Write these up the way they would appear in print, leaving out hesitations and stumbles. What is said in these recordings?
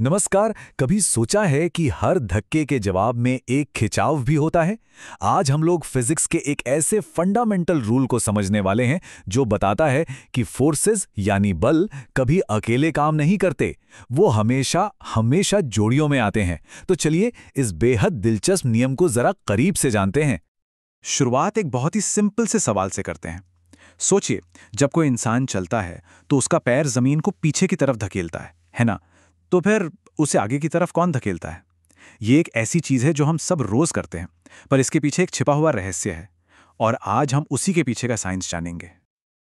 नमस्कार। कभी सोचा है कि हर धक्के के जवाब में एक खिंचाव भी होता है? आज हम लोग फिजिक्स के एक ऐसे फंडामेंटल रूल को समझने वाले हैं जो बताता है कि फोर्सेस यानी बल कभी अकेले काम नहीं करते, वो हमेशा हमेशा जोड़ियों में आते हैं। तो चलिए इस बेहद दिलचस्प नियम को जरा करीब से जानते हैं। शुरुआत एक बहुत ही सिंपल से सवाल से करते हैं। सोचिए, जब कोई इंसान चलता है तो उसका पैर जमीन को पीछे की तरफ धकेलता है ना? तो फिर उसे आगे की तरफ कौन धकेलता है? ये एक ऐसी चीज है जो हम सब रोज करते हैं, पर इसके पीछे एक छिपा हुआ रहस्य है और आज हम उसी के पीछे का साइंस जानेंगे।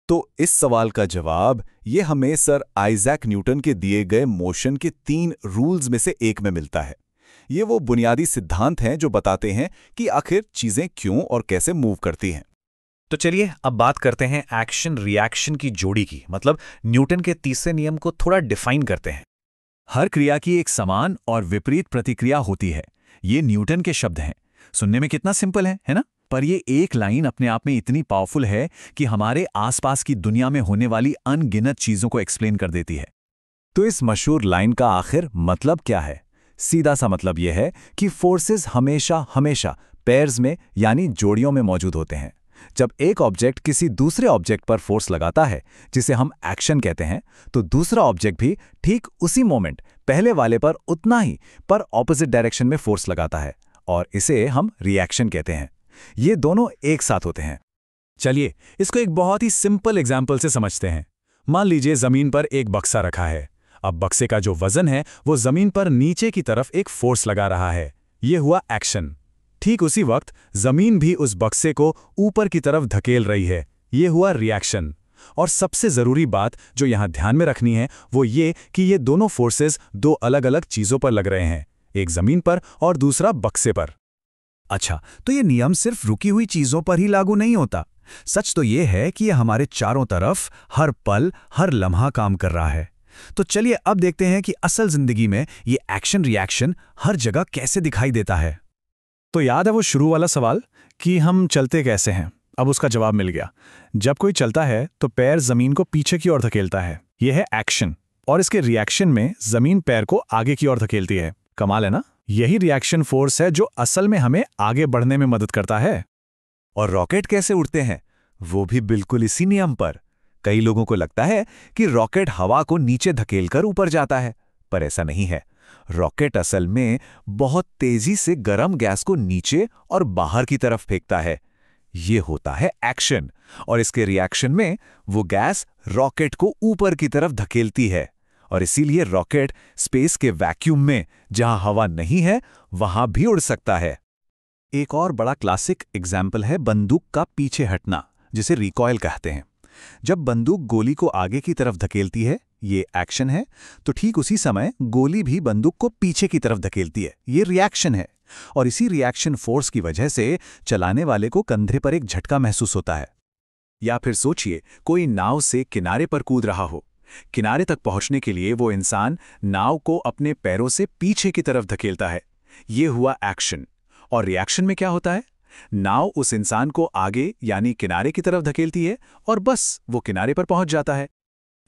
तो इस सवाल का जवाब ये हमें सर आइजैक न्यूटन के दिए गए मोशन के 3 रूल्स में से एक में मिलता है। ये वो बुनियादी सिद्धांत हैं जो बताते हैं कि आखिर चीजें क्यों और कैसे मूव करती हैं। तो चलिए अब बात करते हैं एक्शन रिएक्शन की जोड़ी की, मतलब न्यूटन के तीसरे नियम को थोड़ा डिफाइन करते हैं। हर क्रिया की एक समान और विपरीत प्रतिक्रिया होती है। ये न्यूटन के शब्द हैं। सुनने में कितना सिंपल है ना? पर ये एक लाइन अपने आप में इतनी पावरफुल है कि हमारे आसपास की दुनिया में होने वाली अनगिनत चीजों को एक्सप्लेन कर देती है। तो इस मशहूर लाइन का आखिर मतलब क्या है? सीधा सा मतलब यह है कि फोर्सेस हमेशा हमेशा पेयर्स में यानी जोड़ियों में मौजूद होते हैं। जब एक ऑब्जेक्ट किसी दूसरे ऑब्जेक्ट पर फोर्स लगाता है, जिसे हम एक्शन कहते हैं, तो दूसरा ऑब्जेक्ट भी ठीक उसी मोमेंट पहले वाले पर उतना ही पर ऑपोजिट डायरेक्शन में फोर्स लगाता है और इसे हम रिएक्शन कहते हैं। ये दोनों एक साथ होते हैं। चलिए इसको एक बहुत ही सिंपल एग्जाम्पल से समझते हैं। मान लीजिए जमीन पर एक बक्सा रखा है। अब बक्से का जो वजन है वो जमीन पर नीचे की तरफ एक फोर्स लगा रहा है। ये हुआ एक्शन। ठीक उसी वक्त जमीन भी उस बक्से को ऊपर की तरफ धकेल रही है। ये हुआ रिएक्शन। और सबसे जरूरी बात जो यहां ध्यान में रखनी है वो ये कि ये दोनों फोर्सेस दो अलग अलग चीजों पर लग रहे हैं, एक जमीन पर और दूसरा बक्से पर। अच्छा, तो ये नियम सिर्फ रुकी हुई चीजों पर ही लागू नहीं होता। सच तो ये है कि ये हमारे चारों तरफ हर पल हर लम्हा काम कर रहा है। तो चलिए अब देखते हैं कि असल जिंदगी में ये एक्शन रिएक्शन हर जगह कैसे दिखाई देता है। तो याद है वो शुरू वाला सवाल कि हम चलते कैसे हैं? अब उसका जवाब मिल गया। जब कोई चलता है तो पैर जमीन को पीछे की ओर धकेलता है। यह है एक्शन। और इसके रिएक्शन में जमीन पैर को आगे की ओर धकेलती है। कमाल है ना? यही रिएक्शन फोर्स है जो असल में हमें आगे बढ़ने में मदद करता है। और रॉकेट कैसे उड़ते हैं? वो भी बिल्कुल इसी नियम पर। कई लोगों को लगता है कि रॉकेट हवा को नीचे धकेलकर ऊपर जाता है, पर ऐसा नहीं है। रॉकेट असल में बहुत तेजी से गर्म गैस को नीचे और बाहर की तरफ फेंकता है। ये होता है एक्शन। और इसके रिएक्शन में वो गैस रॉकेट को ऊपर की तरफ धकेलती है और इसीलिए रॉकेट स्पेस के वैक्यूम में जहां हवा नहीं है वहां भी उड़ सकता है। एक और बड़ा क्लासिक एग्जाम्पल है बंदूक का पीछे हटना, जिसे रिकॉयल कहते हैं। जब बंदूक गोली को आगे की तरफ धकेलती है, ये एक्शन है, तो ठीक उसी समय गोली भी बंदूक को पीछे की तरफ धकेलती है, ये रिएक्शन है। और इसी रिएक्शन फोर्स की वजह से चलाने वाले को कंधे पर एक झटका महसूस होता है। या फिर सोचिए कोई नाव से किनारे पर कूद रहा हो। किनारे तक पहुंचने के लिए वो इंसान नाव को अपने पैरों से पीछे की तरफ धकेलता है। ये हुआ एक्शन। और रिएक्शन में क्या होता है? नाव उस इंसान को आगे यानी किनारे की तरफ धकेलती है और बस वो किनारे पर पहुंच जाता है।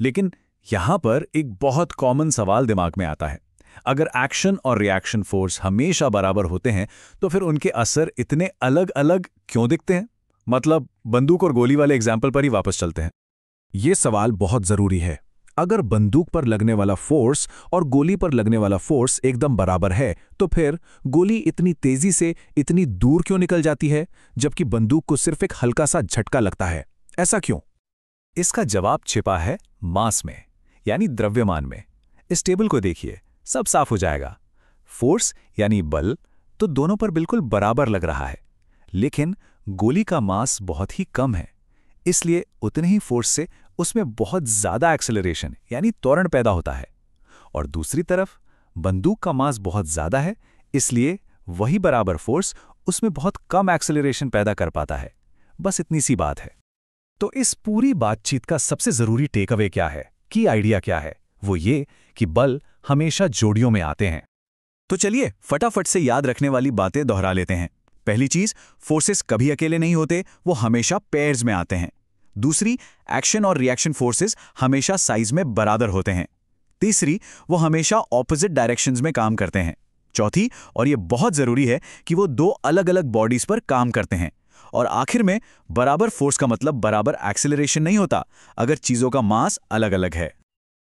लेकिन यहां पर एक बहुत कॉमन सवाल दिमाग में आता है। अगर एक्शन और रिएक्शन फोर्स हमेशा बराबर होते हैं तो फिर उनके असर इतने अलग अलग क्यों दिखते हैं? मतलब बंदूक और गोली वाले एग्जाम्पल पर ही वापस चलते हैं। यह सवाल बहुत जरूरी है। अगर बंदूक पर लगने वाला फोर्स और गोली पर लगने वाला फोर्स एकदम बराबर है तो फिर गोली इतनी तेजी से इतनी दूर क्यों निकल जाती है, जबकि बंदूक को सिर्फ एक हल्का सा झटका लगता है? ऐसा क्यों? इसका जवाब छिपा है मास में, यानी द्रव्यमान में। इस टेबल को देखिए, सब साफ हो जाएगा। फोर्स यानी बल तो दोनों पर बिल्कुल बराबर लग रहा है, लेकिन गोली का मास बहुत ही कम है, इसलिए उतने ही फोर्स से उसमें बहुत ज्यादा एक्सेलरेशन यानी त्वरण पैदा होता है। और दूसरी तरफ बंदूक का मास बहुत ज्यादा है, इसलिए वही बराबर फोर्स उसमें बहुत कम एक्सेलरेशन पैदा कर पाता है। बस इतनी सी बात है। तो इस पूरी बातचीत का सबसे जरूरी टेक अवे क्या है, की आइडिया क्या है? वो ये कि बल हमेशा जोड़ियों में आते हैं। तो चलिए फटाफट से याद रखने वाली बातें दोहरा लेते हैं। पहली चीज, फोर्सेस कभी अकेले नहीं होते, वो हमेशा पेयर्स में आते हैं। दूसरी, एक्शन और रिएक्शन फोर्सेस हमेशा साइज में बराबर होते हैं। तीसरी, वो हमेशा ऑपोजिट डायरेक्शंस में काम करते हैं। चौथी, और ये बहुत जरूरी है, कि वो दो अलग अलग बॉडीज पर काम करते हैं। और आखिर में, बराबर फोर्स का मतलब बराबर एक्सेलरेशन नहीं होता अगर चीजों का मास अलग अलग है।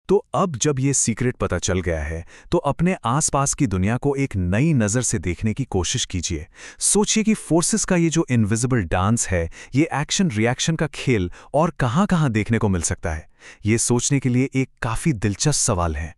तो अब जब ये सीक्रेट पता चल गया है, तो अपने आसपास की दुनिया को एक नई नज़र से देखने की कोशिश कीजिए। सोचिए कि फोर्सेस का ये जो इनविजिबल डांस है, ये एक्शन रिएक्शन का खेल और कहाँ-कहाँ देखने को मिल सकता है। ये सोचने के लिए एक काफ़ी दिलचस्प सवाल है।